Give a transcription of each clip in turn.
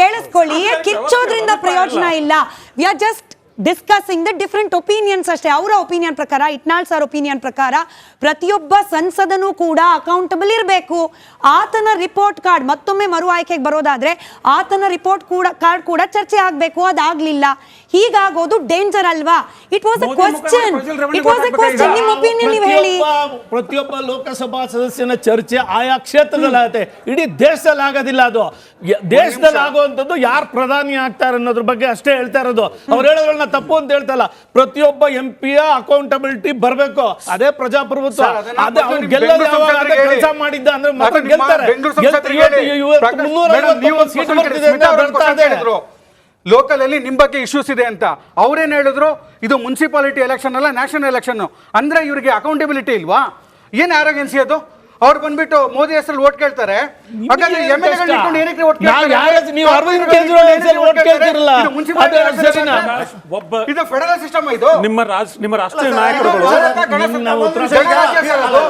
ಕೇಳಿಸ್ಕೊಳ್ಳಿ ಕಿಚ್ಚೋದ್ರಿಂದ ಪ್ರಯೋಜನ ಇಲ್ಲ. We are just discussing the different opinions ಅಷ್ಟೇ. ಅವರ ಒಪಿನಿಯನ್ ಪ್ರಕಾರ, ಇಟ್ನಾಳ್ ಸರ್ ಒಪಿನಿಯನ್ ಪ್ರಕಾರ ಪ್ರತಿಯೊಬ್ಬ ಸಂಸದನೂ ಕೂಡ ಅಕೌಂಟಬಲ್ ಇರಬೇಕು. ಆತನ ರಿಪೋರ್ಟ್ ಕಾರ್ಡ್ ಮತ್ತೊಮ್ಮೆ ಮರು ಆಯ್ಕೆಗೆ ಬರೋದಾದ್ರೆ ಆತನ ರಿಪೋರ್ಟ್ ಕಾರ್ಡ್ ಕೂಡ ಚರ್ಚೆ ಆಗಬೇಕು. ಅದಾಗ್ಲಿಲ್ಲ. ಹೀಗಾಗೋದು ಡೇಂಜರ್ ಅಲ್ವಾ? It was a question. ನಿಮ್ಮ ಒಪಿನಿಯನ್ ನೀವು ಹೇಳಿ. ಪ್ರತಿಯೊಬ್ಬ ಲೋಕಸಭಾ ಸದಸ್ಯನ ಚರ್ಚೆ ಆಯಾ ಕ್ಷೇತ್ರದಲ್ಲಾಗುತ್ತೆ, ಇಡೀ ದೇಶದಲ್ಲಿ ಆಗೋದಿಲ್ಲ. ಅದು ದೇಶದಲ್ಲಿ ಆಗುವಂಥದ್ದು ಯಾರು ಪ್ರಧಾನಿ ಆಗ್ತಾರೆ ಅನ್ನೋದ್ರ ಬಗ್ಗೆ ಅಷ್ಟೇ ಹೇಳ್ತಾ ಇರೋದು. ಅವ್ರು ಹೇಳೋದ್ರನ್ನ ತಪ್ಪು ಅಂತ ಹೇಳ್ತಾ ಇಲ್ಲ. ಪ್ರತಿಯೊಬ್ಬ MP ಅಕೌಂಟಬಿಲಿಟಿ ಬರಬೇಕು. ಅದೇ ಪ್ರಜಾಪ್ರಭುತ್ವ. ಅದೇ ಅವ್ರು ಗೆಲ್ಲೋದು ಯಾವಾಗ ಕೆಲಸ ಮಾಡಿದ್ದ ಅಂದ್ರೆ ಮಾತ್ರ ಗೆಲ್ತಾರೆ. ಲೋಕಲ್ ಅಲ್ಲಿ ನಿಮ್ ಬಗ್ಗೆ ಇಶ್ಯೂಸ್ ಇದೆ ಅಂತ ಅವ್ರೇನ್ ಹೇಳಿದ್ರು, ಇದು ಮುನ್ಸಿಪಾಲಿಟಿ ಎಲೆಕ್ಷನ್ ಅಲ್ಲ, ನ್ಯಾಷನಲ್ ಎಲೆಕ್ಷನ್. ಅಂದ್ರೆ ಇವರಿಗೆ ಅಕೌಂಟಬಿಲಿಟಿ ಇಲ್ವಾ? ಏನ್ ಆರೋಗ್ಯನ್ಸಿ ಅದು? ಅವ್ರು ಬಂದ್ಬಿಟ್ಟು ಮೋದಿ ಹೆಸರಲ್ಲಿ ಓಟ್ ಕೇಳ್ತಾರೆ. ಹಾಗಾದ್ರೆ MLA ಇಟ್ಕೊಂಡು ಏನಕ್ಕೆ ಓಟ್ ಕೇಳ್ತಾರೆ? ನೀವು ಅರವಿಂದ್ ಕೇಜ್ರಿವಾಲ್ ಹೆಸರಲ್ಲಿ ಓಟ್ ಕೇಳ್ತಿರಲ್ಲ. ಇದು ಫೆಡರಲ್ ಸಿಸ್ಟಮ್. ಇದು ನಿಮ್ಮ ರಾಷ್ಟ್ರೀಯ ನಾಯಕರುಗಳು.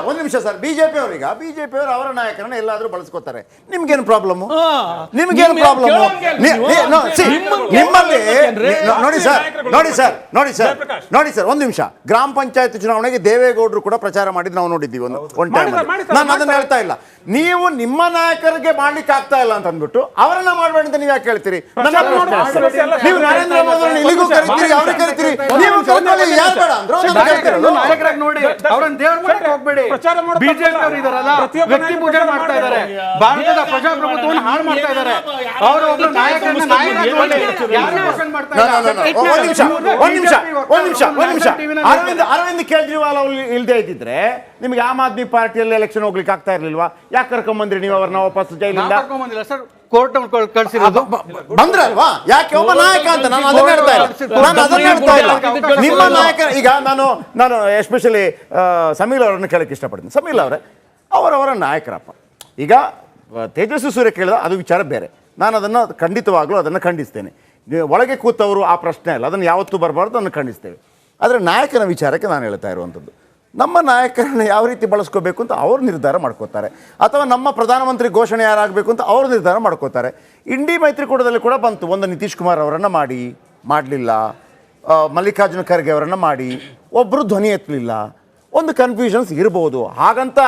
ಒಂದು ನಿಮಿಷ ಸರ್, ಬಿಜೆಪಿ ಅವರು ಅವರ ನಾಯಕರನ್ನ ಎಲ್ಲಾದ್ರೂ ಬಳಸ್ಕೋತಾರೆ. ನಿಮ್ಗೇನು ಪ್ರಾಬ್ಲಮ್? ನಿಮ್ಗೇನು ಪ್ರಾಬ್ಲಮ್? ನಿಮ್ಮಲ್ಲಿ ನೋಡಿ ಸರ್ ಒಂದು ನಿಮಿಷ. ಗ್ರಾಮ ಪಂಚಾಯತ್ ಚುನಾವಣೆಗೆ ದೇವೇಗೌಡರು ಕೂಡ ಪ್ರಚಾರ ಮಾಡಿದ್ದು ನಾವು ನೋಡಿದ್ದೀವಿ ಒಂದು ಟೈಮ್. ನಾನು ಅದನ್ನ ಹೇಳ್ತಾ ಇಲ್ಲ. ನೀವು ನಿಮ್ಮ ನಾಯಕರಿಗೆ ಮಾಡ್ಲಿಕ್ಕೆ ಆಗ್ತಾ ಇಲ್ಲ ಅಂತ ಅಂದ್ಬಿಟ್ಟು ಅವರನ್ನ ಮಾಡಬೇಡಿ ಅಂತ ನೀವು ಯಾಕೆ ಹೇಳ್ತೀರಿ? ನೀವು ನರೇಂದ್ರ ಮೋದಿ ಇಲ್ಲಿಗೂ ಕರಿತೀರಿ, ಅವ್ರಿಗೆ ಕರಿತೀರಿ. ನೀವು ಯಾರು ಬೇಡ ಅಂದ್ರು ನಾಯಕರಾಗಿ ನೋಡಿ ಅವ್ರನ್ನ ದೇವ್ರ ಮಾಡಕ್ಕೆ ಹೋಗ್ಬೇಡಿ. ಬಿಜೆಪಿ ಅವರು ಇದಾರಲ್ಲ, ವ್ಯಕ್ತಿ ಪೂಜೆ ಮಾಡ್ತಾ ಇದ್ದಾರೆ, ಭಾರತದ ಪ್ರಜಾಪ್ರಭುತ್ವವನ್ನು ಹಾಳು ಮಾಡ್ತಾ ಇದ್ದಾರೆ. ಅವರು ಒಬ್ಬ ನಾಯಕರನ್ನ ನಾಯಕರಾಗಿ ನೋಡಿ ಯಾರು ಕ್ವಶನ್ ಮಾಡ್ತಾ ಇಲ್ಲ. ಅರವಿಂದ್ ಕೇಜ್ರಿವಾಲ್ ಅವರು ಇಲ್ದೇ ಇದ್ದಿದ್ರೆ ನಿಮ್ಗೆ ಆಮ್ ಆದ್ಮಿ ಪಾರ್ಟಿಯಲ್ಲಿ ಎಲೆಕ್ಷನ್ ಹೋಗ್ಲಿಕ್ಕೆ ಆಗ್ತಾ ಇರ್ಲಿಲ್ವಾ? ಯಾಕೆ ಕರ್ಕೊಂಡ್ಬಂದ್ರಿ ನೀವು ಅವ್ರನ್ನ ವಾಪಸ್ ಜೈಲಿಂದ? ಸರ್, ಕೋರ್ಟ್ ಕಳಿಸಿರೋದು ಬಂದ್ರಲ್ವಾ? ಯಾಕೆ ಒಬ್ಬ ನಾಯಕ ಅಂತ ನಾನು ಅದನ್ನ ಹೇಳ್ತಾ ಇಲ್ಲ. ನಿಮ್ಮ ನಾಯಕ ಈಗ ನಾನು ಎಸ್ಪೆಷಲಿ ಸಮೀಲ್ ಅವರನ್ನು ಕೇಳಕ್ಕೆ ಇಷ್ಟಪಡ್ತೀನಿ. ಸಮೀಲ್ ಅವರೇ, ಅವರವರ ನಾಯಕರಪ್ಪ. ಈಗ ತೇಜಸ್ವಿ ಸೂರ್ಯ ಕೇಳಿದ ಅದು ವಿಚಾರ ಬೇರೆ. ನಾನು ಅದನ್ನು ಖಂಡಿತವಾಗ್ಲೂ ಅದನ್ನು ಖಂಡಿಸ್ತೇನೆ. ಒಳಗೆ ಕೂತವರು ಆ ಪ್ರಶ್ನೆ ಅಲ್ಲ, ಅದನ್ನು ಯಾವತ್ತೂ ಬರಬಾರ್ದು, ಅದನ್ನು ಖಂಡಿಸ್ತೇವೆ. ಆದರೆ ನಾಯಕನ ವಿಚಾರಕ್ಕೆ ನಾನು ಹೇಳ್ತಾ ಇರುವಂಥದ್ದು, ನಮ್ಮ ನಾಯಕರನ್ನ ಯಾವ ರೀತಿ ಬಳಸ್ಕೋಬೇಕು ಅಂತ ಅವ್ರು ನಿರ್ಧಾರ ಮಾಡ್ಕೋತಾರೆ, ಅಥವಾ ನಮ್ಮ ಪ್ರಧಾನಮಂತ್ರಿ ಘೋಷಣೆ ಯಾರಾಗಬೇಕು ಅಂತ ಅವ್ರು ನಿರ್ಧಾರ ಮಾಡ್ಕೋತಾರೆ. ಇಂಡಿ ಮೈತ್ರಿಕೂಟದಲ್ಲಿ ಕೂಡ ಬಂತು. ಒಂದು ನಿತೀಶ್ ಕುಮಾರ್ ಅವರನ್ನು ಮಾಡಲಿಲ್ಲ, ಮಲ್ಲಿಕಾರ್ಜುನ ಖರ್ಗೆ ಅವರನ್ನು ಮಾಡಿ, ಒಬ್ಬರು ಧ್ವನಿ ಎತ್ತಲಿಲ್ಲ. ಒಂದು ಕನ್ಫ್ಯೂಷನ್ಸ್ ಇರ್ಬೋದು. ಹಾಗಂತ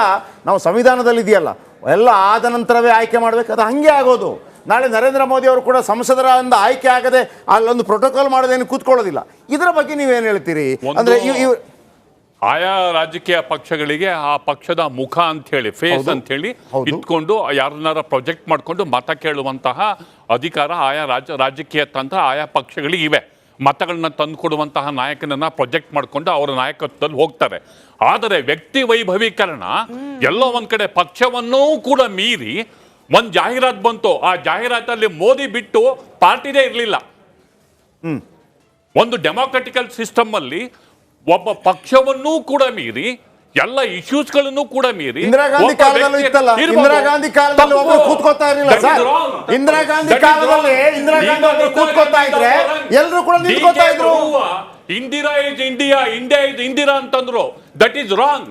ನಾವು ಸಂವಿಧಾನದಲ್ಲಿ ಇದೆಯಲ್ಲ ಎಲ್ಲ ಆದ ನಂತರವೇ ಆಯ್ಕೆ ಮಾಡಬೇಕು, ಅದು ಹಾಗೆ ಆಗೋದು. ನಾಳೆ ನರೇಂದ್ರ ಮೋದಿ ಅವರು ಕೂಡ ಸಂಸದರಿಂದ ಆಯ್ಕೆ ಆಗದೆ ಅಲ್ಲೊಂದು ಪ್ರೋಟೋಕಾಲ್ ಮಾಡೋದೇನು ಕೂತ್ಕೊಳ್ಳೋದಿಲ್ಲ. ಇದರ ಬಗ್ಗೆ ನೀವೇನು ಹೇಳ್ತೀರಿ? ಅಂದರೆ ಆಯಾ ರಾಜಕೀಯ ಪಕ್ಷಗಳಿಗೆ ಆ ಪಕ್ಷದ ಮುಖ ಅಂತ ಹೇಳಿ, ಫೇಸ್ ಅಂತ ಹೇಳಿ ಇಟ್ಕೊಂಡು ಯಾರನ್ನಾರ ಪ್ರೊಜೆಕ್ಟ್ ಮಾಡಿಕೊಂಡು ಮತ ಕೇಳುವಂತಹ ಅಧಿಕಾರ ಆಯಾ ರಾಜಕೀಯ ತಂತ್ರ ಆಯಾ ಪಕ್ಷಗಳಿಗೆ ಇವೆ. ಮತಗಳನ್ನ ತಂದು ಕೊಡುವಂತಹ ನಾಯಕನನ್ನ ಪ್ರೊಜೆಕ್ಟ್ ಮಾಡಿಕೊಂಡು ಅವರ ನಾಯಕತ್ವದಲ್ಲಿ ಹೋಗ್ತಾರೆ. ಆದರೆ ವ್ಯಕ್ತಿ ವೈಭವೀಕರಣ ಎಲ್ಲೋ ಒಂದ್ ಕಡೆ ಪಕ್ಷವನ್ನೂ ಕೂಡ ಮೀರಿ ಒಂದು ಜಾಹೀರಾತು ಬಂತು. ಆ ಜಾಹೀರಾತಲ್ಲಿ ಮೋದಿ ಬಿಟ್ಟು ಪಾರ್ಟಿದೇ ಇರಲಿಲ್ಲ. ಒಂದು ಡೆಮಾಕ್ರೆಟಿಕಲ್ ಸಿಸ್ಟಮ್ ಅಲ್ಲಿ ಒಬ್ಬ ಪಕ್ಷವನ್ನೂ ಕೂಡ ಮೀರಿ ಎಲ್ಲ ಇಶ್ಯೂಸ್ಗಳನ್ನು ಕೂಡ ಮೀರಿ ಇಂದಿರಾ ಗಾಂಧಿ ಕಾಲದಲ್ಲೂ ಇತ್ತಲ್ಲ. ಇಂದಿರಾ ಗಾಂಧಿ ಕಾಲದಲ್ಲಿ ಒಬ್ಬರು ಕೂತ್ಕೋತಾ ಇರಲಿಲ್ಲ ಸರ್. ಇಂದಿರಾ ಗಾಂಧಿ ಕಾಲದಲ್ಲಿ ಕೂತ್ಕೋತಾ ಇದ್ರೆ ಎಲ್ಲರೂ ಕೂಡ ನಿಂತ್ಕೋತಾ ಇದ್ರು. Indira is India, India is Indira ಅಂತಂದ್ರು. That is wrong.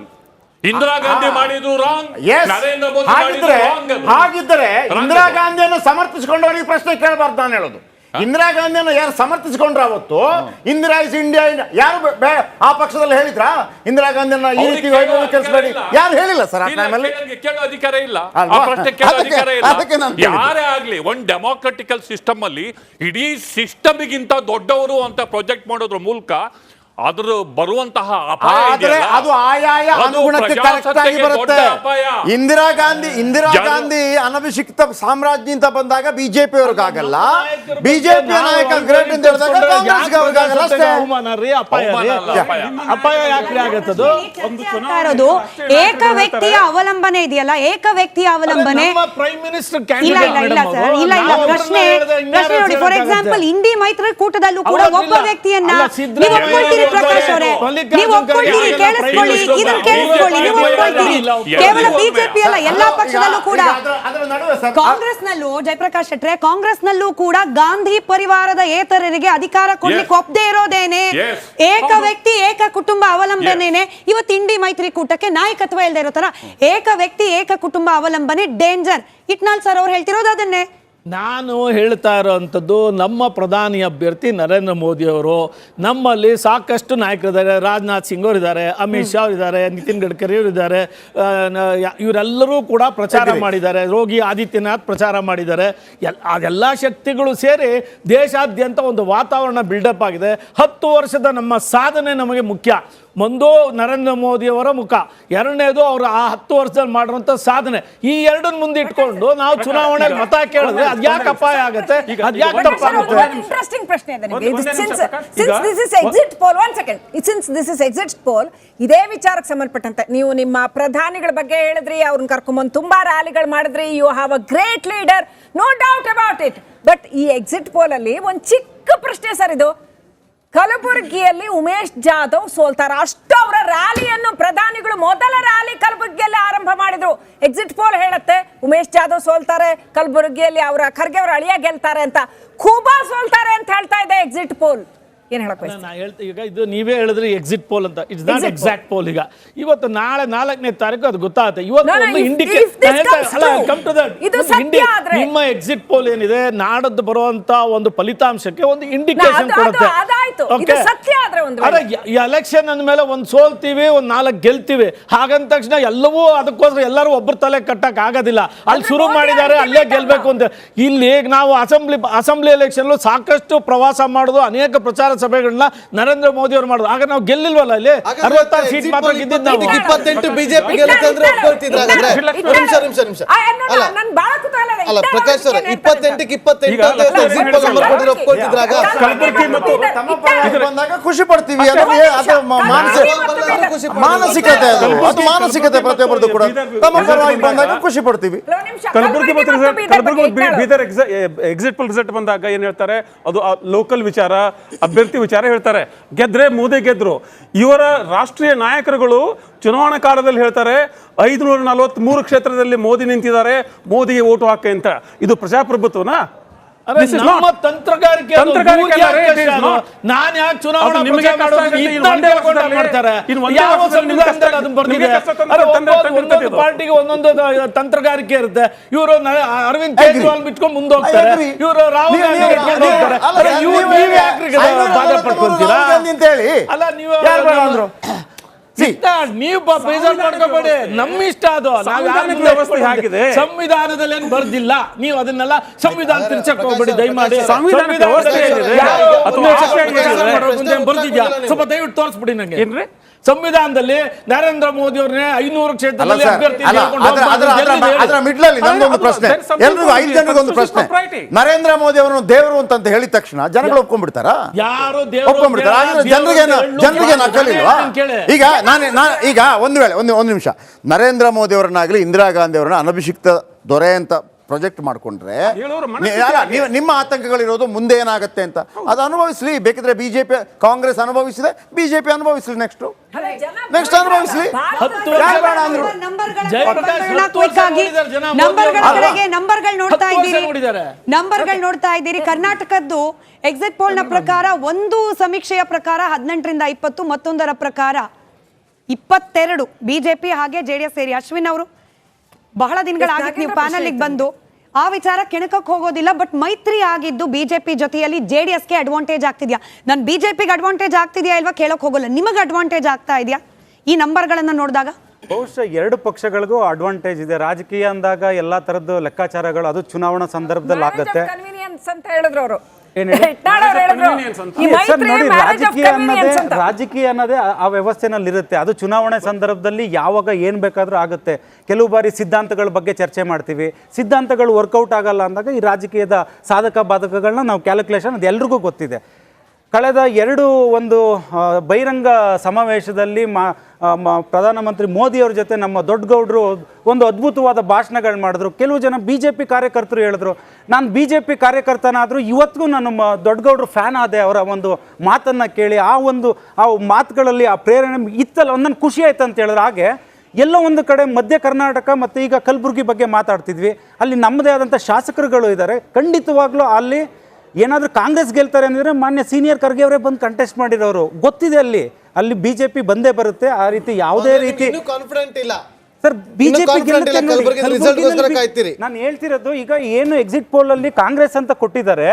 Indira Gandhi ಮಾಡಿದ್ರು ರಾಂಗ್, ನರೇಂದ್ರ ಮೋದಿ ಮಾಡಿದ್ರು ರಾಂಗ್. ಹಾಗಿದ್ರೆ ಇಂದಿರಾ ಗಾಂಧಿಯನ್ನು ಸಮರ್ಥಿಸಿಕೊಂಡವರಿಗೆ ಪ್ರಶ್ನೆ ಕೇಳಬಾರ್ದು ನಾನು ಹೇಳೋದು. ಇಂದಿರಾ ಗಾಂಧಿಯನ್ನು ಯಾರು ಸಮರ್ಥಿಸಿಕೊಂಡ್ರ ಅವತ್ತು ಇಂದಿರಾ ಇಸ್ ಇಂಡಿಯಾ ಯಾರು ಆ ಪಕ್ಷದಲ್ಲಿ ಹೇಳಿದ್ರಾ? ಇಂದಿರಾ ಗಾಂಧಿಯನ್ನ ಈ ರೀತಿ ಕೆಲಸಬೇಡಿ ಯಾರು ಹೇಳಿಲ್ಲ ಸರ್. ಆ ಟೈಮಲ್ಲಿ ಕೇಳೋ ಅಧಿಕಾರ ಇಲ್ಲ, ಆ ಪ್ರಶ್ನೆ ಕೇಳೋ ಅಧಿಕಾರ ಇಲ್ಲ. ಯಾರೇ ಆಗ್ಲಿ ಒಂದು ಡೆಮಾಕ್ರೆಟಿಕಲ್ ಸಿಸ್ಟಮ್ ಅಲ್ಲಿ ಇಡೀ ಸಿಸ್ಟಮ್ಗಿಂತ ದೊಡ್ಡವರು ಅಂತ ಪ್ರೊಜೆಕ್ಟ್ ಮಾಡೋದ್ರ ಮೂಲಕ ಅದ್ರ ಬರುವಂತಹ ಅದು ಆಯಾಯ ಅನುಗುಣಕ್ಕೆ ಕರೆಕ್ಟ್ ಆಗಿ ಬರುತ್ತೆ. ಇಂದಿರಾ ಗಾಂಧಿ ಅನಭಿಷಿಕ್ತ ಸಾಮ್ರಾಜ್ಯ ಅಂತ ಬಂದಾಗ ಬಿಜೆಪಿ ಅವ್ರಿಗಾಗಲ್ಲ, ಬಿಜೆಪಿ ನಾಯಕ ಗ್ರೇಟ್ ಅಂತ ಹೇಳಿದಾಗ ಕಾಂಗ್ರೆಸ್ಗೆ ಅವ್ರಿಗಾಗಲ್ಲ. ಅಪಾಯ ಯಾಕೆ ಆಗತ್ತದು? ಏಕ ವ್ಯಕ್ತಿಯ ಅವಲಂಬನೆ ಇದೆಯಲ್ಲ, ಏಕ ವ್ಯಕ್ತಿಯ ಅವಲಂಬನೆ ಪ್ರೈಮ್ ಮಿನಿಸ್ಟರ್ ಇಲ್ಲ. ಪ್ರಶ್ನೆ ನೋಡಿ, ಫಾರ್ ಎಕ್ಸಾಂಪಲ್ ಇಂಡಿ ಮೈತ್ರಿಕೂಟದಲ್ಲೂ ಕೂಡ ಒಬ್ಬ ವ್ಯಕ್ತಿಯನ್ನ ನೀವು ಒಪ್ಕೊಳ್ತೀರಿ ಪ್ರಕಾಶ್ ಅವರೇ, ನೀವು ಒಪ್ಕೊಳ್ತೀರಿ, ಕೇಳಿಸ್ಕೊಳ್ಳಿ, ಇದನ್ನು ಕೇಳಿಸ್ಕೊಳ್ಳಿ, ನೀವು ಒಪ್ಕೊಳ್ತೀರಿ. ಕೇವಲ ಬಿಜೆಪಿ ಅಲ್ಲ, ಎಲ್ಲಾ ಪಕ್ಷದಲ್ಲೂ ಕೂಡ, ಕಾಂಗ್ರೆಸ್ನಲ್ಲೂ ಜಯಪ್ರಕಾಶ್ ಶೆಟ್ರೆ, ಕಾಂಗ್ರೆಸ್ನಲ್ಲೂ ಕೂಡ ಗಾಂಧಿ ಪರಿವಾರದ ಏತರರಿಗೆ ಅಧಿಕಾರ ಕೊಡ್ಲಿಕ್ಕೆ ಒಪ್ಪದೇ ಇರೋದೇನೆ, ಏಕ ವ್ಯಕ್ತಿ ಏಕ ಕುಟುಂಬ ಅವಲಂಬನೆನೆ ಇವತ್ತು ಇಂಡಿ ಮೈತ್ರಿಕೂಟಕ್ಕೆ ನಾಯಕತ್ವ ಇಲ್ಲದೆ ಇರೋ ತರ. ಏಕ ವ್ಯಕ್ತಿ ಏಕ ಕುಟುಂಬ ಅವಲಂಬನೆ ಡೇಂಜರ್. ಇಟ್ನಾಳ್ ಸರ್ ಅವ್ರು ಹೇಳ್ತಿರೋದು ಅದನ್ನೇ. ನಾನು ಹೇಳ್ತಾ ಇರೋವಂಥದ್ದು ನಮ್ಮ ಪ್ರಧಾನಿ ಅಭ್ಯರ್ಥಿ ನರೇಂದ್ರ ಮೋದಿ ಅವರು. ನಮ್ಮಲ್ಲಿ ಸಾಕಷ್ಟು ನಾಯಕರಿದ್ದಾರೆ, ರಾಜನಾಥ್ ಸಿಂಗ್ ಅವರು ಇದ್ದಾರೆ, ಅಮಿತ್ ಶಾ ಇದ್ದಾರೆ, ನಿತಿನ್ ಗಡ್ಕರಿ ಅವರು ಇದ್ದಾರೆ, ಇವರೆಲ್ಲರೂ ಕೂಡ ಪ್ರಚಾರ ಮಾಡಿದ್ದಾರೆ, ಯೋಗಿ ಆದಿತ್ಯನಾಥ್ ಪ್ರಚಾರ ಮಾಡಿದ್ದಾರೆ. ಅದೆಲ್ಲ ಶಕ್ತಿಗಳು ಸೇರಿ ದೇಶಾದ್ಯಂತ ಒಂದು ವಾತಾವರಣ ಬಿಲ್ಡಪ್ ಆಗಿದೆ. 10 ವರ್ಷದ ನಮ್ಮ ಸಾಧನೆ ನಮಗೆ ಮುಖ್ಯ. ಒಂದು ನರೇಂದ್ರ ಮೋದಿ ಅವರ ಮುಖ, ಎರಡನೇದು ಅವರು ಆ 10 ವರ್ಷದಲ್ಲಿ ಮಾಡಿರುವಂತ ಸಾಧನೆ. ಈ ಎರಡನ್ನ ಮುಂದೆ ಇಟ್ಕೊಂಡು ನಾವು ಚುನಾವಣೆಯಲ್ಲಿ ಮತ ಕೇಳಿದ್ರೆ ಅದ್ಯಾಕೆ ಅಪಾಯ ಆಗುತ್ತೆ, ಅದ್ಯಾಕೆ ತಪ್ಪಾಗುತ್ತೆ? ಇಂಟ್ರೆಸ್ಟಿಂಗ್ ಪ್ರಶ್ನೆ ಇದೆ ನಿಮಗೆ. Since this is exit poll, one second, since this is exit poll, ಇದೇ ವಿಚಾರಕ್ಕೆ ಸಂಬಂಧಪಟ್ಟಂತೆ ನೀವು ನಿಮ್ಮ ಪ್ರಧಾನಿಗಳ ಬಗ್ಗೆ ಹೇಳಿದ್ರಿ, ಅವ್ರನ್ನ ಕರ್ಕೊಂಡ್ಬಂದು ತುಂಬಾ ರ್ಯಾಲಿಗಳು ಮಾಡಿದ್ರಿ, you have a great leader, no doubt about it. But ಈ ಎಕ್ಸಿಟ್ ಪೋಲ್ ಅಲ್ಲಿ ಒಂದು ಚಿಕ್ಕ ಪ್ರಶ್ನೆ ಸರ್, ಇದು ಕಲಬುರಗಿಯಲ್ಲಿ ಉಮೇಶ್ ಜಾಧವ್ ಸೋಲ್ತಾರ, ಅಷ್ಟು ಅವರ ರ್ಯಾಲಿಯನ್ನು ಪ್ರಧಾನಿಗಳು ಮೊದಲ ರ್ಯಾಲಿ ಕಲಬುರಗಿಯಲ್ಲಿ ಆರಂಭ ಮಾಡಿದ್ರು. ಎಕ್ಸಿಟ್ ಪೋಲ್ ಹೇಳುತ್ತೆ ಉಮೇಶ್ ಜಾಧವ್ ಸೋಲ್ತಾರೆ, ಕಲಬುರಗಿಯಲ್ಲಿ ಅವರ ಖರ್ಗೆ ಅವರ ಅಳಿಯ ಗೆಲ್ತಾರೆ ಅಂತ. ಖೂಬಾ ಸೋಲ್ತಾರೆ ಅಂತ ಹೇಳ್ತಾ ಇದೆ ಎಕ್ಸಿಟ್ ಪೋಲ್. ಏನ್ ಹೇಳಕ್ ಈಗ ಇದು ನೀವೇ ಹೇಳಿದ್ರಿ ಎಕ್ಸಿಟ್ ಪೋಲ್ ಅಂತ. It's not exact poll. ಈಗ ಇವತ್ತು ನಾಳೆ 4ನೇ ತಾರೀಕು ಅದು ಗೊತ್ತಾಗುತ್ತೆ. ಇವತ್ತು ಒಂದು ನಿಮ್ಮ ಎಕ್ಸಿಟ್ ಪೋಲ್ ಏನಿದೆ ನಾಡದ್ದು ಬರುವಂತ ಒಂದು ಫಲಿತಾಂಶಕ್ಕೆ ಒಂದು ಇಂಡಿಕೇಶನ್ ಕೊಡುತ್ತೆ. ಎಲೆಕ್ಷನ್ ಅಂದ್ಮೇಲೆ ಒಂದು ಸೋಲ್ತೀವಿ, ಒಂದು 4 ಗೆಲ್ತೀವಿ, ಹಾಗಂದ ತಕ್ಷಣ ಎಲ್ಲವೂ ಅದಕ್ಕೋಸ್ಕರ ಎಲ್ಲರೂ ಒಬ್ಬರು ತಲೆ ಕಟ್ಟಕ್ ಆಗೋದಿಲ್ಲ. ಅಲ್ಲಿ ಶುರು ಮಾಡಿದ್ದಾರೆ, ಅಲ್ಲೇ ಗೆಲ್ಬೇಕು ಅಂತ. ಇಲ್ಲಿ ನಾವು ಅಸೆಂಬ್ಲಿ ಎಲೆಕ್ಷನ್ ಸಾಕಷ್ಟು ಪ್ರವಾಸ ಮಾಡೋದು, ಅನೇಕ ಪ್ರಚಾರ ಸಭೆಗಳನ್ನ ನರೇಂದ್ರ ಮೋದಿ ಅವರು ಮಾಡೋದು. ಆಗ ನಾವು ಗೆಲ್ಲಿಲ್ವಲ್ಲ, ಇಲ್ಲಿ 66 ಸೀಟ್ ಮಾತ್ರ ಗೆದ್ದಿದ್ದು ನಾವು. 28 ಬಿಜೆಪಿ ಗೆಲ್ಲುತ್ತೆ ಅಂದ್ರೆ ಒಪ್ಕೊಳ್ತಿದ್ರ ಹಾಗಾದ್ರೆ? ನಿಮಿಷ ಅಲ್ಲ ಪ್ರಕಾಶ್ ಸರ್, 28ಕ್ಕೆ 28 ಅಂತ ಎಕ್ಸಿಟ್ ಪೋಲ್ ನಂಬರ್ ಕೊಟ್ಟಿರೋ ಒಪ್ಕೊಳ್ತಿದ್ರಾಗ? ಕಲಬುರಗಿ ಮತ್ತು ಬಂದಾಗ ಖುಷಿ ಪಡ್ತೀವಿ, ಮಾನಸಿಕತೆ, ಅದು ಮಾನಸಿಕತೆ ಪ್ರತಿಯೊಬ್ಬರದು ಕೂಡ. ತಮ್ಮ ಪರವಾಗಿ ಬಂದಾಗ ಖುಷಿ ಪಡ್ತೀವಿ. ಕಲಬುರಗಿ ಮತ್ತು ಬೀದರ್ ಎಕ್ಸಿಟ್ ಪೋಲ್ ರಿಸಲ್ಟ್ ಬಂದಾಗ ಏನ್ ಹೇಳ್ತಾರೆ, ಅದು ಲೋಕಲ್ ವಿಚಾರ, ಅಭ್ಯರ್ಥಿ ವಿಚಾರ ಹೇಳ್ತಾರೆ. ಗೆದ್ರೆ ಮೋದಿ ಗೆದ್ರು. ಇವರ ರಾಷ್ಟ್ರೀಯ ನಾಯಕರುಗಳು ಚುನಾವಣಾ ಕಾಲದಲ್ಲಿ ಹೇಳ್ತಾರೆ 543 ಕ್ಷೇತ್ರದಲ್ಲಿ ಮೋದಿ ನಿಂತಿದ್ದಾರೆ, ಮೋದಿಗೆ ಓಟು ಹಾಕಿ ಅಂತ. ಇದು ಪ್ರಜಾಪ್ರಭುತ್ವನಾ? ನಮ್ಮ ತಂತ್ರಗಾರಿಕೆ. ನಾನು ಯಾಕೆ ಚುನಾವಣಾ ಮಾಡ್ತಾರೆ? ಪಾರ್ಟಿಗೆ ಒಂದೊಂದು ತಂತ್ರಗಾರಿಕೆ ಇರುತ್ತೆ. ಇವರು ಅರವಿಂದ್ ಕೇಜ್ರಿವಾಲ್ ಬಿಟ್ಕೊಂಡು ಮುಂದೆ ಹೋಗ್ತಾರೆ, ಇವರು ರಾಹುಲ್ ಗಾಂಧಿ ಬಿಟ್ಕೊಂಡು ಹೋಗ್ತಾರೆ. ಬಾಧೆ ಪಡ್ಕೊಂತೀರಾ? ಅಲ್ಲ, ನೀವು ಬೇಜಾರು ಮಾಡ್ಕೋಬೇಡಿ, ನಮ್ಮ ಇಷ್ಟ ಅದು. ವ್ಯವಸ್ಥೆ ಹಾಕಿದೆ ಸಂವಿಧಾನದಲ್ಲಿ ಏನು ಬರ್ದಿಲ್ಲ, ನೀವು ಅದನ್ನೆಲ್ಲ ಸಂವಿಧಾನ ತಿರ್ಚಕ್ ಹೋಗ್ಬೇಡಿ ದಯಮಾಡಿ. ಬರ್ದಿದ್ಯಾ ಸ್ವಲ್ಪ ದಯವಿಟ್ಟು ತೋರಿಸ್ಬಿಡಿ ನಂಗೆ. ಏನ್ರಿ ಸಂವಿಧಾನದಲ್ಲಿ ನರೇಂದ್ರ ಮೋದಿ ಅವ್ರನ್ನೇ 500 ಕ್ಷೇತ್ರದಲ್ಲಿ ಅಭ್ಯರ್ಥಿ ಅದರ ಮಿಡ್ಲಲ್ಲಿ ನಂದೊಂದು ಪ್ರಶ್ನೆ, ಎಲ್ರಿಗೂ 5 ಜನರಿಗೆ ಒಂದು ಪ್ರಶ್ನೆ. ನರೇಂದ್ರ ಮೋದಿ ಅವರನ್ನು ದೇವರು ಅಂತ ಹೇಳಿದ ತಕ್ಷಣ ಜನಗಳು ಒಪ್ಕೊಂಡ್ಬಿಡ್ತಾರ? ಯಾರು ಒಪ್ಕೊಂಡ್ಬಿಡ್ತಾರ? ಜನರಿಗೆ ನಕಲಿಲ್ವಾ? ಈಗ ಒಂದು ನಿಮಿಷ, ನರೇಂದ್ರ ಮೋದಿ ಅವರನ್ನಾಗಲಿ ಇಂದಿರಾ ಗಾಂಧಿ ಅವರನ್ನ ಅನಭಿಷಿಕ್ತ ದೊರೆ ಅಂತ ಪ್ರೊಜೆಕ್ಟ್ ಮಾಡ್ಕೊಂಡ್ರೆ ನಿಮ್ಮ ಆತಂಕಗಳಿರೋದು ಮುಂದೆ ಏನಾಗುತ್ತೆ ಅಂತ. ಅದು ಅನುಭವಿಸ್ಲಿ, ಬೇಕಿದ್ರೆ ಬಿಜೆಪಿ ಕಾಂಗ್ರೆಸ್ ಅನುಭವಿಸಿದೆ, ಬಿಜೆಪಿ ಅನುಭವಿಸ್ಲಿ, ನೆಕ್ಸ್ಟ್ ಅನುಭವಿಸ್ಲಿ. ನಂಬರ್ಗಳು ನೋಡ್ತಾ ಇದ್ದೀರಿ. ಕರ್ನಾಟಕದ್ದು ಎಕ್ಸಿಟ್ ಪೋಲ್ ನ ಪ್ರಕಾರ, ಒಂದು ಸಮೀಕ್ಷೆಯ ಪ್ರಕಾರ 18ರಿಂದ 20, ಮತ್ತೊಂದರ ಪ್ರಕಾರ 22 ಬಿಜೆಪಿ ಹಾಗೆ ಜೆಡಿಎಸ್ ಸೇರಿ. ಅಶ್ವಿನ್ ಅವರು ಬಹಳ ದಿನಗಳಾಗಿತ್ತು ನೀವು ಪ್ಯಾನಲ್ ಬಂದು, ಆ ವಿಚಾರ ಕೆಣಕಕ್ಕೆ ಹೋಗೋದಿಲ್ಲ. ಬಟ್ ಮೈತ್ರಿ ಆಗಿದ್ದು ಬಿಜೆಪಿ ಜೊತೆಯಲ್ಲಿ ಜೆಡಿಎಸ್ಗೆ ಅಡ್ವಾಂಟೇಜ್ ಆಗ್ತಿದ್ಯಾ? ನಾನು ಬಿಜೆಪಿಗೆ ಅಡ್ವಾಂಟೇಜ್ ಆಗ್ತಿದ್ಯಾ ಇಲ್ವಾ ಕೇಳಕ್ ಹೋಗಲ್ಲ, ನಿಮಗೆ ಅಡ್ವಾಂಟೇಜ್ ಆಗ್ತಾ ಇದೆಯಾ ಈ ನಂಬರ್ಗಳನ್ನ ನೋಡಿದಾಗ? ಬಹುಶಃ 2 ಪಕ್ಷಗಳಿಗೂ ಅಡ್ವಾಂಟೇಜ್ ಇದೆ. ರಾಜಕೀಯ ಅಂದಾಗ ಎಲ್ಲಾ ತರದ್ದು ಲೆಕ್ಕಾಚಾರಗಳು ಅದು ಚುನಾವಣಾ ಸಂದರ್ಭದಲ್ಲಿ ಆಗುತ್ತೆ ಅಂತ ಹೇಳಿದ್ರು ಅವರು. ರಾಜಕೀಯ ಅನ್ನೋದೇ ಆ ವ್ಯವಸ್ಥೆನಲ್ಲಿ ಇರುತ್ತೆ. ಅದು ಚುನಾವಣೆ ಸಂದರ್ಭದಲ್ಲಿ ಯಾವಾಗ ಏನ್ ಬೇಕಾದ್ರೂ ಆಗುತ್ತೆ. ಕೆಲವು ಬಾರಿ ಸಿದ್ಧಾಂತಗಳ ಬಗ್ಗೆ ಚರ್ಚೆ ಮಾಡ್ತೀವಿ, ಸಿದ್ಧಾಂತಗಳು ವರ್ಕೌಟ್ ಆಗಲ್ಲ ಅಂದಾಗ ಈ ರಾಜಕೀಯದ ಸಾಧಕ ಬಾಧಕಗಳನ್ನ ನಾವು ಕ್ಯಾಲ್ಕುಲೇಷನ್ ಅದು ಎಲ್ರಿಗೂ ಗೊತ್ತಿದೆ. ಕಳೆದ 2 ಬಹಿರಂಗ ಸಮಾವೇಶದಲ್ಲಿ ಪ್ರಧಾನಮಂತ್ರಿ ಮೋದಿಯವ್ರ ಜೊತೆ ನಮ್ಮ ದೊಡ್ಡಗೌಡರು ಒಂದು ಅದ್ಭುತವಾದ ಭಾಷಣಗಳು ಮಾಡಿದ್ರು. ಕೆಲವು ಜನ BJP ಕಾರ್ಯಕರ್ತರು ಹೇಳಿದ್ರು, ನಾನು BJP ಕಾರ್ಯಕರ್ತನಾದರೂ ಇವತ್ತಿಗೂ ನಾನು ದೊಡ್ಡಗೌಡರು ಫ್ಯಾನ್ ಆದೆ. ಅವರ ಒಂದು ಮಾತನ್ನು ಕೇಳಿ ಆ ಮಾತುಗಳಲ್ಲಿ ಆ ಪ್ರೇರಣೆ ಇತ್ತಲ್ಲ, ಒಂದನ್ನು ಖುಷಿ ಆಯ್ತು ಅಂತ ಹೇಳಿದ್ರು. ಹಾಗೆ ಎಲ್ಲೋ ಒಂದು ಕಡೆ ಮಧ್ಯ ಕರ್ನಾಟಕ ಮತ್ತು ಈಗ ಕಲಬುರಗಿ ಬಗ್ಗೆ ಮಾತಾಡ್ತಿದ್ವಿ, ಅಲ್ಲಿ ನಮ್ಮದೇ ಆದಂಥ ಶಾಸಕರುಗಳು ಇದ್ದಾರೆ. ಖಂಡಿತವಾಗ್ಲೂ ಅಲ್ಲಿ ಏನಾದರೂ ಕಾಂಗ್ರೆಸ್ ಗೆಲ್ತಾರೆ ಅಂದರೆ ಮಾನ್ಯ ಸೀನಿಯರ್ ಖರ್ಗೆ ಅವರೇ ಬಂದು ಕಂಟೆಸ್ಟ್ ಮಾಡಿರೋರು, ಗೊತ್ತಿದೆ ಅಲ್ಲಿ BJP ಬಂದೇ ಬರುತ್ತೆ. ಆ ರೀತಿ ಯಾವುದೇ ರೀತಿ ಕಾನ್ಫಿಡೆಂಟ್ ಇಲ್ಲ ಸರ್ ಬಿಜೆಪಿ confident ಇಲ್ಲ, ಕಲಬುರಗಿ result ಗೋಸ್ಕರ ಕಾಯ್ತೀರಿ. ನಾನು ಹೇಳ್ತಿರೋದು ಈಗ ಏನು ಎಕ್ಸಿಟ್ ಪೋಲ್ ಅಲ್ಲಿ ಕಾಂಗ್ರೆಸ್ ಅಂತ ಕೊಟ್ಟಿದ್ದಾರೆ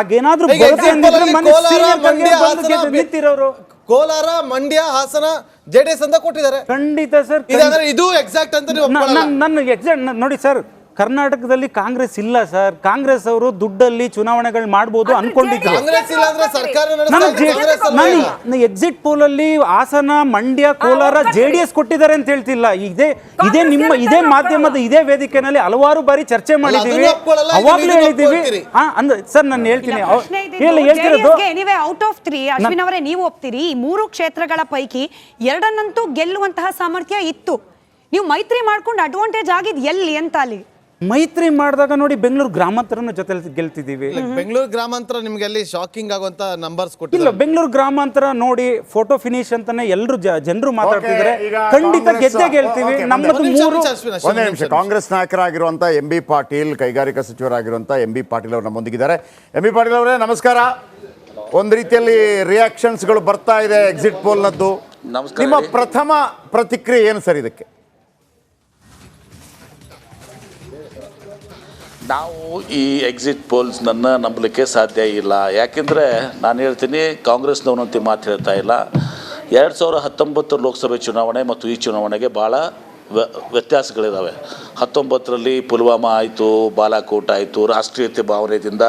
ಆಗೇನಾದ್ರೂ ಈಗ exit poll ಅಲ್ಲಿ ಕೋಲಾರ, ಮಂಡ್ಯ, ಹಾಸನ, ನಿಂತಿರೋರು ಕೋಲಾರ, ಮಂಡ್ಯ, ಹಾಸನ ಜೆಡಿಎಸ್ ಅಂತ ಕೊಟ್ಟಿದ್ದಾರೆ. ಖಂಡಿತ ಸರ್ ಇದಂದ್ರೆ ಇದು ಎಕ್ಸಾಕ್ಟ್ ಅಂತ ನೀವು ಒಪ್ಕೊಳ್ಳಲ್ಲ. ನನ್ನ ಎಕ್ಸಾಕ್ಟ್ ನೋಡಿ ಸರ್, ಕರ್ನಾಟಕದಲ್ಲಿ ಕಾಂಗ್ರೆಸ್ ಇಲ್ಲ ಸರ್. ಕಾಂಗ್ರೆಸ್ ಅವರು ದುಡ್ಡಲ್ಲಿ ಚುನಾವಣೆಗಳು ಮಾಡಬಹುದು ಅನ್ಕೊಂಡಿದ್ರು. ಕಾಂಗ್ರೆಸ್ ಇಲ್ಲ ಅಂದ್ರೆ ಸರ್ಕಾರ ನಡೆಸ್ತಾ ಇರೋದು ಕಾಂಗ್ರೆಸ್ ಅಲ್ವಾ ಈಗ? ಎಕ್ಸಿಟ್ ಪೋಲ್ ಅಲ್ಲಿ ಹಾಸನ, ಮಂಡ್ಯ, ಕೋಲಾರ ಜೆಡಿಎಸ್ ಕೊಟ್ಟಿದ್ದಾರೆ ಅಂತ ಹೇಳ್ತಿಲ್ಲ. ಇದೇ ನಿಮ್ಮ ಇದೇ ಮಾಧ್ಯಮದ ಇದೇ ವೇದಿಕೆನಲ್ಲಿ ಹಲವಾರು ಬಾರಿ ಚರ್ಚೆ ಮಾಡಿದ್ದೀವಿ, ಅದನ್ನ ಒಪ್ಕೊಳ್ಳಲ್ಲ, ಅವಾಗ್ಲೂ ಇದನ್ನ ಹೇಳಿದ್ದೀವಿ. ಒಪ್ಕೊಳ್ತೀರಿ. ಅಂದ್ರೆ ಸರ್ ನಾನು ಹೇಳ್ತೀನಿ ಹೇಳ್ತಿರೋದು ನೀವೇ ಔಟ್ ಆಫ್ 3 ಅಶ್ವಿನ್ ಅವರೇ ನೀವು ಒಪ್ತೀರಿ ಈ 3 ಕ್ಷೇತ್ರಗಳ ಪೈಕಿ 2ಅನ್ನಂತೂ ಗೆಲ್ಲುವಂತಹ ಸಾಮರ್ಥ್ಯ ಇತ್ತು. ನೀವು ಮೈತ್ರಿ ಮಾಡ್ಕೊಂಡು ಅಡ್ವಾಂಟೇಜ್ ಆಗಿದ್ ಎಲ್ಲಿ ಅಂತ ಅಲ್ಲಿ ಮೈತ್ರಿ ಮಾಡಿದಾಗ ನೋಡಿ ಬೆಂಗಳೂರು ಗ್ರಾಮಾಂತರನ ಜೊತೆ ಗೆಲ್ತಿದ್ದೀವಿ. ಬೆಂಗಳೂರು ಗ್ರಾಮಾಂತರ ನಿಮ್ಗೆ ಅಲ್ಲಿ ಶಾಕಿಂಗ್ ಆಗುವಂತ ನಂಬರ್ಸ್ ಇಲ್ಲ, ಕೊಟ್ಟಿಲ್ಲ. ಬೆಂಗಳೂರು ಗ್ರಾಮಾಂತರ ನೋಡಿ ಫೋಟೋ ಫಿನಿಶ್ ಅಂತಾನೆ ಎಲ್ಲರೂ ಜನರು ಮಾತಾಡ್ತಿದ್ದಾರೆ. ಈಗ ಖಂಡಿತ ಕಾಂಗ್ರೆಸ್- ಗೆದ್ದೇ ಗೆಲ್ತೀವಿ. ಓಕೆ, ನಮ್ಮದು ಒಂದೇ ಮೂರು ಒಂದೇ ನಿಮಿಷ. ಕಾಂಗ್ರೆಸ್ ನಾಯಕರಾಗಿರುವಂತ ಎಂ ಬಿ ಪಾಟೀಲ್, ಕೈಗಾರಿಕಾ ಸಚಿವರಾಗಿರುವಂತ ಎಂ ಬಿ ಪಾಟೀಲ್ ಅವರು ನಮ್ಮೊಂದಿಗಿದ್ದಾರೆ. ಎಂ ಬಿ ಪಾಟೀಲ್ ಅವರೇ ನಮಸ್ಕಾರ. ಒಂದು ರೀತಿಯಲ್ಲಿ ರಿಯಾಕ್ಷನ್ಸ್ಗಳು ಬರ್ತಾ ಇದೆ ಎಕ್ಸಿಟ್ ಪೋಲ್ನದ್ದು. ನಿಮ್ಮ ಪ್ರಥಮ ಪ್ರತಿಕ್ರಿಯೆ ಏನು ಸರ್ ಇದಕ್ಕೆ? ನಾವು ಈ ಎಕ್ಸಿಟ್ ಪೋಲ್ಸ್ನನ್ನು ನಂಬಲಿಕ್ಕೆ ಸಾಧ್ಯ ಇಲ್ಲ. ಯಾಕೆಂದರೆ ನಾನು ಹೇಳ್ತೀನಿ, ಕಾಂಗ್ರೆಸ್ನವನಂತೆ ಮಾತು ಹೇಳ್ತಾ ಇಲ್ಲ. 2019 ಲೋಕಸಭೆ ಚುನಾವಣೆ ಮತ್ತು ಈ ಚುನಾವಣೆಗೆ ಭಾಳ ವ್ಯತ್ಯಾಸಗಳಿದ್ದಾವೆ. 19ರಲ್ಲಿ ಪುಲ್ವಾಮಾ ಆಯಿತು, ಬಾಲಾಕೋಟ್ ಆಯಿತು. ರಾಷ್ಟ್ರೀಯತೆ ಭಾವನೆಯಿಂದ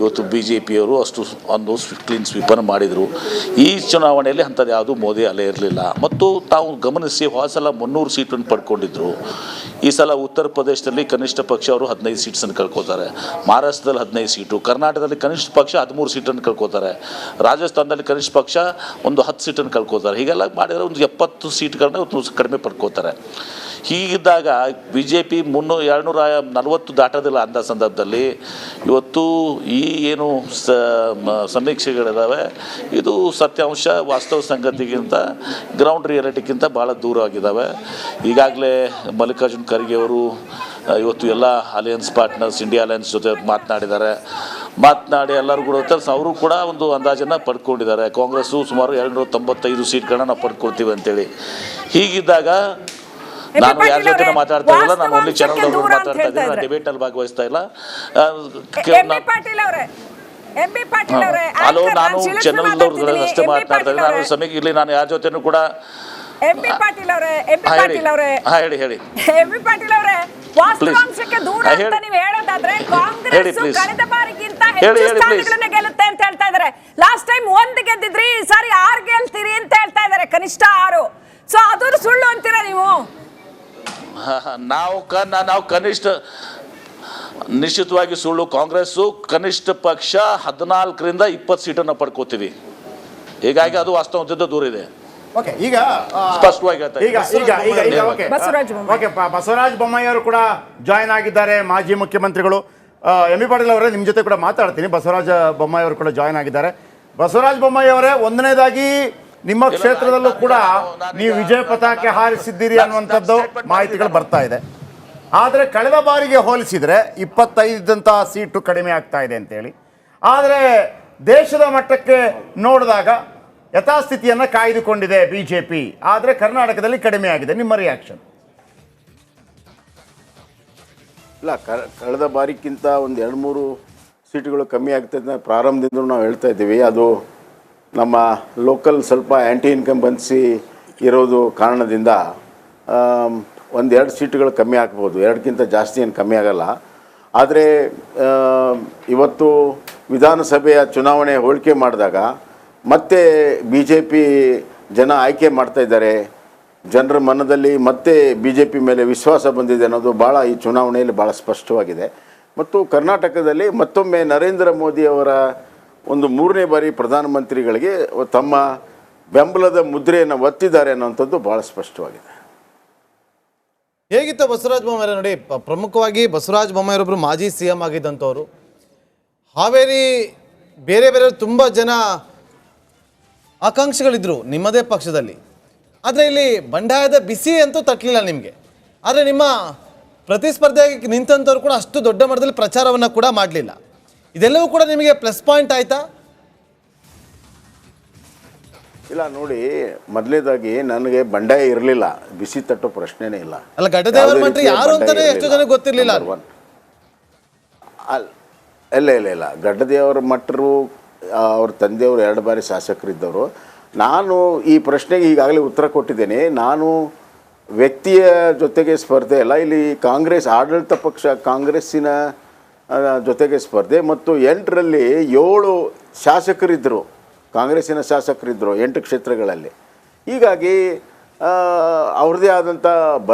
ಇವತ್ತು BJPಯವರು ಅಷ್ಟು ಒಂದು ಕ್ಲೀನ್ ಸ್ವೀಪನ್ನು ಮಾಡಿದರು. ಈ ಚುನಾವಣೆಯಲ್ಲಿ ಅಂಥದ್ದು ಯಾವುದೂ ಮೋದಿ ಅಲೆ ಇರಲಿಲ್ಲ. ಮತ್ತು ತಾವು ಗಮನಿಸಿ ಹೋದ ಸಲ 300 ಸೀಟನ್ನು ಪಡ್ಕೊಂಡಿದ್ದರು. ಈ ಸಲ ಉತ್ತರ ಪ್ರದೇಶದಲ್ಲಿ ಕನಿಷ್ಠ ಪಕ್ಷ ಅವರು 15 ಸೀಟ್ಸನ್ನು ಕಳ್ಕೊತಾರೆ. ಮಹಾರಾಷ್ಟ್ರದಲ್ಲಿ 15 ಸೀಟು, ಕರ್ನಾಟಕದಲ್ಲಿ ಕನಿಷ್ಠ ಪಕ್ಷ 13 ಸೀಟನ್ನು ಕಳ್ಕೊತಾರೆ. ರಾಜಸ್ಥಾನದಲ್ಲಿ ಕನಿಷ್ಠ ಪಕ್ಷ ಒಂದು 10 ಸೀಟನ್ನು ಕಳ್ಕೊತಾರೆ. ಹೀಗೆಲ್ಲ ಮಾಡಿದರೆ ಒಂದು 70 ಸೀಟ್ಗಳನ್ನ ಕಡಿಮೆ ಪಡ್ಕೋತಾರೆ. ಹೀಗಿದ್ದಾಗ BJP 240 ದಾಟೋದಿಲ್ಲ ಅಂಥ ಸಂದರ್ಭದಲ್ಲಿ ಇವತ್ತು ಈ ಏನು ಸಮೀಕ್ಷೆಗಳಿದ್ದಾವೆ ಇದು ಸತ್ಯಾಂಶ ವಾಸ್ತವ ಸಂಗತಿಗಿಂತ ಗ್ರೌಂಡ್ ರಿಯಾಲಿಟಿಗಿಂತ ಭಾಳ ದೂರ ಆಗಿದ್ದಾವೆ. ಈಗಾಗಲೇ ಮಲ್ಲಿಕಾರ್ಜುನ್ ಖರ್ಗೆ ಅವರು ಇವತ್ತು ಎಲ್ಲ ಅಲಯನ್ಸ್ ಪಾರ್ಟ್ನರ್ಸ್, ಇಂಡಿಯಾ ಅಲಯನ್ಸ್ ಜೊತೆ ಮಾತನಾಡಿ ಎಲ್ಲರೂ ಕೂಡ ಅವರು ಕೂಡ ಒಂದು ಅಂದಾಜನ್ನು ಪಡ್ಕೊಂಡಿದ್ದಾರೆ. ಕಾಂಗ್ರೆಸ್ಸು ಸುಮಾರು 295 ಸೀಟ್ಗಳನ್ನ ನಾವು ಪಡ್ಕೊಳ್ತೀವಿ ಅಂತೇಳಿ. ಹೀಗಿದ್ದಾಗ ನಾನು ಯಾರ ಜೊತೆ ಮಾತಾಡ್ತಾ ಇಲ್ಲ, ನಾನು ಓನ್ಲಿ ಚಾನಲ್ ಅವರು ಮಾತಾಡ್ತಾ ಇದ್ದೀನಿ, ನಾನು ಡಿಬೇಟಲ್ಲಿ ಭಾಗವಹಿಸ್ತಾ ಇಲ್ಲ. ಹಲೋ, ನಾನು ಚಾನಲ್ದವ್ರ ಅಷ್ಟೇ ಮಾತನಾಡ್ತಾ ಇದ್ದೀನಿ. ನಾನು ಸಮಯಕ್ಕೆ ಇಲ್ಲಿ ನಾನು ಯಾರ ಜೊತೆನೂ ಕೂಡ MP ಪಾಟೀಲ್ ಅವರೇ ಹೇಳಿ MP ಪಾಟೀಲ್ ಅವರೇ ವಾಸ್ತವಾಂಶಕ್ಕೆ ದೂರ ಅಂತ ನೀವು ಹೇಳೋದಾದ್ರೆ ಕಾಂಗ್ರೆಸ್ ಕಳೆದ ಬಾರಿಗಿಂತ ಹೆಚ್ಚು ಸ್ಥಾನಗಳನ್ನ ಗೆಲ್ಲುತ್ತೆ ಅಂತ ಹೇಳ್ತಾ ಇದ್ದಾರೆ. ಲಾಸ್ಟ್ ಟೈಮ್ 1 ಗೆದ್ದಿದ್ರಿ, ಈ ಸಾರಿ 6 ಗೆಲ್ತೀರಿ ಅಂತ ಹೇಳ್ತಾ ಇದ್ದಾರೆ, ಕನಿಷ್ಠ 6. ಸೊ ಅದು ಸುಳ್ಳು ಅಂತೀರಾ ನೀವು? ನಾವು ಕನಿಷ್ಠ ನಿಶ್ಚಿತವಾಗಿ ಸುಳ್ಳು. ಕಾಂಗ್ರೆಸ್ಸು ಕನಿಷ್ಠ ಪಕ್ಷ 14ರಿಂದ 20 ಸೀಟನ್ನು ಪಡ್ಕೋತೀವಿ. ಹೀಗಾಗಿ ಅದು ವಾಸ್ತವದಿಂದ ದೂರ ಇದೆ. ಓಕೆ, ಈಗ ಸ್ಪಷ್ಟವಾಗಿ ಬಸವರಾಜ ಬೊಮ್ಮಾಯಿ ಅವರು ಕೂಡ ಜಾಯ್ನ್ ಆಗಿದ್ದಾರೆ, ಮಾಜಿ ಮುಖ್ಯಮಂತ್ರಿಗಳು. ಎಂ ಬಿ ಪಾಟೀಲ್ ಅವರೇ, ನಿಮ್ಮ ಜೊತೆ ಕೂಡ ಮಾತಾಡ್ತೀನಿ. ಬಸವರಾಜ ಬೊಮ್ಮಾಯಿ ಅವರು ಕೂಡ ಜಾಯ್ನ್ ಆಗಿದ್ದಾರೆ. ಬಸವರಾಜ ಬೊಮ್ಮಾಯಿ ಅವರೇ, ಒಂದನೇದಾಗಿ ನಿಮ್ಮ ಕ್ಷೇತ್ರದಲ್ಲೂ ಕೂಡ ನೀವು ವಿಜಯ ಪತಾಕೆ ಹಾರಿಸಿದ್ದೀರಿ ಅನ್ನುವಂಥದ್ದು ಮಾಹಿತಿಗಳು ಬರ್ತಾ ಇದೆ. ಆದರೆ ಕಳೆದ ಬಾರಿಗೆ ಹೋಲಿಸಿದರೆ 25 ಸೀಟು ಕಡಿಮೆ ಆಗ್ತಾ ಇದೆ ಅಂತೇಳಿ. ಆದರೆ ದೇಶದ ಮಟ್ಟಕ್ಕೆ ನೋಡಿದಾಗ ಯಥಾಸ್ಥಿತಿಯನ್ನು ಕಾಯ್ದುಕೊಂಡಿದೆ BJP. ಆದರೆ ಕರ್ನಾಟಕದಲ್ಲಿ ಕಡಿಮೆ ಆಗಿದೆ. ನಿಮ್ಮ ರಿಯಾಕ್ಷನ್? ಇಲ್ಲ, ಕಳೆದ ಬಾರಿಗಿಂತ ಒಂದು 2-3 ಸೀಟುಗಳು ಕಮ್ಮಿ ಆಗ್ತದೆ ಪ್ರಾರಂಭದಿಂದ ನಾವು ಹೇಳ್ತಾ ಇದ್ದೀವಿ. ಅದು ನಮ್ಮ ಲೋಕಲ್ ಸ್ವಲ್ಪ ಆ್ಯಂಟಿ ಇನ್ಕಂಬೆನ್ಸಿ ಇರೋದು ಕಾರಣದಿಂದ 1-2 ಸೀಟುಗಳು ಕಮ್ಮಿ ಆಗ್ಬೋದು, 2ಕ್ಕಿಂತ ಜಾಸ್ತಿ ಏನು ಕಮ್ಮಿ ಆಗಲ್ಲ. ಆದರೆ ಇವತ್ತು ವಿಧಾನಸಭೆಯ ಚುನಾವಣೆ ಹೋಲಿಕೆ ಮಾಡಿದಾಗ ಮತ್ತೆ BJP ಜನ ಆಯ್ಕೆ ಮಾಡ್ತಾ ಇದ್ದಾರೆ. ಜನರ ಮನದಲ್ಲಿ ಮತ್ತೆ BJP ಮೇಲೆ ವಿಶ್ವಾಸ ಬಂದಿದೆ ಅನ್ನೋದು ಭಾಳ ಈ ಚುನಾವಣೆಯಲ್ಲಿ ಭಾಳ ಸ್ಪಷ್ಟವಾಗಿದೆ. ಮತ್ತು ಕರ್ನಾಟಕದಲ್ಲಿ ಮತ್ತೊಮ್ಮೆ ನರೇಂದ್ರ ಮೋದಿಯವರ ಒಂದು 3ನೇ ಬಾರಿ ಪ್ರಧಾನಮಂತ್ರಿಗಳಿಗೆ ತಮ್ಮ ಬೆಂಬಲದ ಮುದ್ರೆಯನ್ನು ಒತ್ತಿದ್ದಾರೆ ಅನ್ನೋಂಥದ್ದು ಭಾಳ ಸ್ಪಷ್ಟವಾಗಿದೆ. ಹೇಗಿತ್ತು ಬಸವರಾಜ ಬೊಮ್ಮಾಯಿ ನೋಡಿ? ಪ್ರಮುಖವಾಗಿ ಬಸವರಾಜ ಬೊಮ್ಮಾಯಿರೊಬ್ಬರು ಮಾಜಿ CM ಆಗಿದ್ದಂಥವ್ರು. ಹಾವೇರಿ ಬೇರೆ ತುಂಬ ಜನ ಆಕಾಂಕ್ಷಿಗಳಿದ್ರು ನಿಮ್ಮದೇ ಪಕ್ಷದಲ್ಲಿ. ಆದರೆ ಇಲ್ಲಿ ಬಂಡಾಯದ ಬಿಸಿ ಅಂತೂ ತಟ್ಟಲಿಲ್ಲ ನಿಮಗೆ. ಆದರೆ ನಿಮ್ಮ ಪ್ರತಿಸ್ಪರ್ಧೆಯಾಗಿ ನಿಂತಂಥವ್ರು ಕೂಡ ಅಷ್ಟು ದೊಡ್ಡ ಮಟ್ಟದಲ್ಲಿ ಪ್ರಚಾರವನ್ನು ಕೂಡ ಮಾಡಲಿಲ್ಲ. ಇದೆಲ್ಲವೂ ಕೂಡ ನಿಮಗೆ ಪ್ಲಸ್ ಪಾಯಿಂಟ್ ಆಯಿತಾ? ಇಲ್ಲ ನೋಡಿ, ಮೊದಲನೇದಾಗಿ ನನಗೆ ಬಂಡಾಯ ಇರಲಿಲ್ಲ, ಬಿಸಿ ತಟ್ಟೋ ಪ್ರಶ್ನೆನೇ ಇಲ್ಲ. ಅಲ್ಲ, ಗಡ್ಡದೇವರ ಮಠ ಯಾರು ಅಂತಾನೆ ಎಷ್ಟೋ ಜನ ಗೊತ್ತಿರಲಿಲ್ಲ. ಇಲ್ಲ ಗಡ್ಡದೇವರ ಮಠರು ಅವ್ರ ತಂದೆಯವರು 2 ಬಾರಿ ಶಾಸಕರಿದ್ದವರು. ನಾನು ಈ ಪ್ರಶ್ನೆಗೆ ಈಗಾಗಲೇ ಉತ್ತರ ಕೊಟ್ಟಿದ್ದೇನೆ. ನಾನು ವ್ಯಕ್ತಿಯ ಜೊತೆಗೆ ಸ್ಪರ್ಧೆ ಅಲ್ಲ, ಇಲ್ಲಿ ಕಾಂಗ್ರೆಸ್ ಆಡಳಿತ ಪಕ್ಷ ಕಾಂಗ್ರೆಸ್ಸಿನ ಜೊತೆಗೆ ಸ್ಪರ್ಧೆ. ಮತ್ತು 8ರಲ್ಲಿ 7 ಶಾಸಕರಿದ್ದರು, ಕಾಂಗ್ರೆಸ್ಸಿನ ಶಾಸಕರಿದ್ದರು 8 ಕ್ಷೇತ್ರಗಳಲ್ಲಿ. ಹೀಗಾಗಿ ಅವ್ರದ್ದೇ ಆದಂಥ